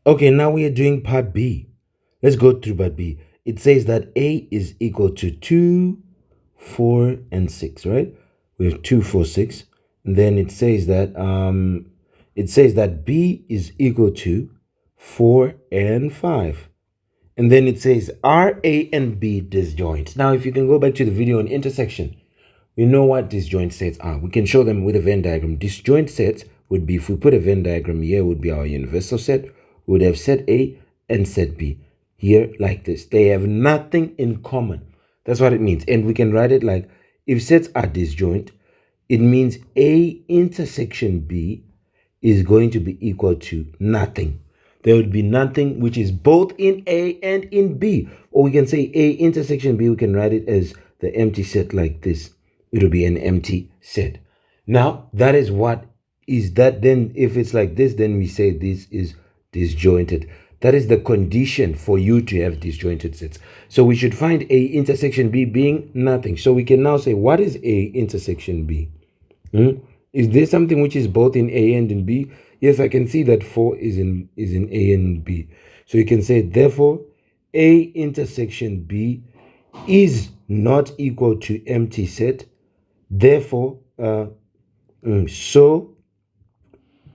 Okay, now we are doing part B. Let's go through part B. It says that A is equal to 2, 4, and 6, right? We have 2, 4, 6. And then it says that B is equal to 4 and 5. And then it says are A and B disjoint. Now, if you can go back to the video on intersection, we know what disjoint sets are. We can show them with a Venn diagram. Disjoint sets would be, if we put a Venn diagram here, would be our universal set. We would have set A and set B here like this. They have nothing in common. That's what it means. And we can write it like, if sets are disjoint, it means A intersection B is going to be equal to nothing. There would be nothing which is both in A and in B. Or we can say A intersection B, we can write it as the empty set like this. It'll be an empty set. Now, that is what is that. Then if it's like this, then we say this is disjointed. That is the condition for you to have disjointed sets. So we should find A intersection B being nothing. So we can now say, what is A intersection B? Is there something which is both in A and in B? Yes, I can see that 4 is in A and B. So you can say, therefore, A intersection B is not equal to empty set. Therefore, so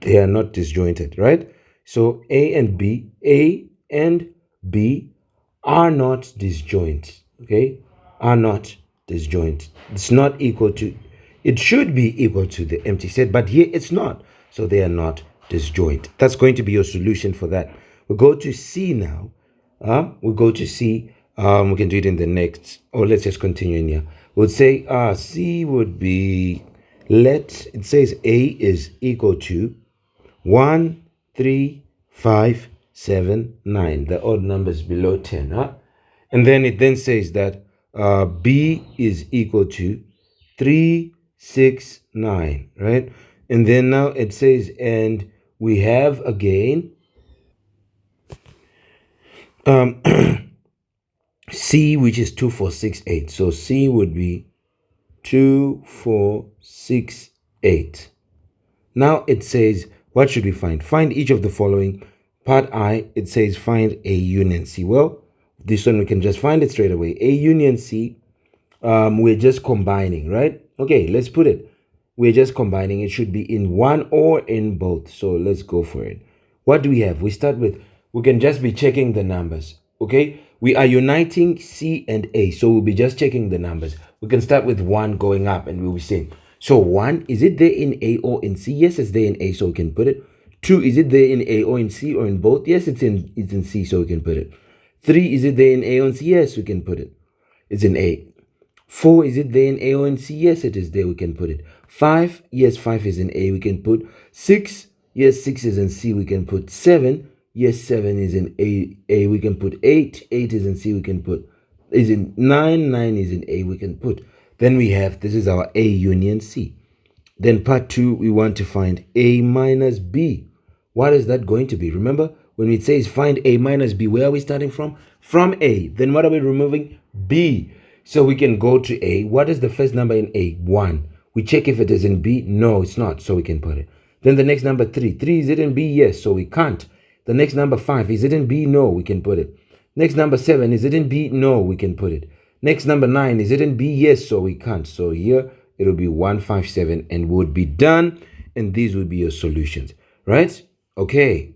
they are not disjointed, right? So A and B are not disjoint, okay? Are not disjoint. It's not equal to, it should be equal to the empty set, but here it's not. So they are not disjoint. That's going to be your solution for that. We'll go to C now. We'll go to C. We can do it in the next, or let's just continue in here. We'll say C would be, it says A is equal to 1, 3, 5, 7, 9. The odd numbers below 10. And then it then says that B is equal to 3, 6, 9. Right? And then now it says, and we have again C, which is 2, 4, 6, 8. So C would be 2, 4, 6, 8. Now it says, what should we find? Find each of the following. Part I, it says find A union C. Well, this one we can just find it straight away. A union C, we're just combining, right? Okay, let's put it. We're just combining. It should be in one or in both. So let's go for it. What do we have? We start with, we can just be checking the numbers, okay? We are uniting C and A, so we'll be just checking the numbers. We can start with 1 going up and we'll be saying, so 1, is it there in A or in C? Yes, it's there in A, so we can put it. 2, is it there in A or in C or in both? Yes, it's in C, so we can put it. 3, is it there in A or in C? Yes, we can put it. It's in A. 4, is it there in A or in C? Yes, it is there, we can put it. 5, yes, 5 is in A, we can put. 6, yes, 6 is in C, we can put. 7, yes, 7 is in A, we can put. 8, 8 is in C, we can put. Is in 9, 9 is in A, we can put. Then we have, this is our A union C. Then part 2, we want to find A minus B. What is that going to be? Remember, when it says find A minus B, where are we starting from? From A. Then what are we removing? B. So we can go to A. What is the first number in A? 1. We check if it is in B. No, it's not. So we can put it. Then the next number 3. 3, is it in B? Yes. So we can't. The next number 5. Is it in B? No, we can put it. Next number 7. Is it in B? No, we can put it. Next number 9. Is it in B? Yes. So we can't. So here it'll be 157 and would be done. And these would be your solutions. Right? Okay.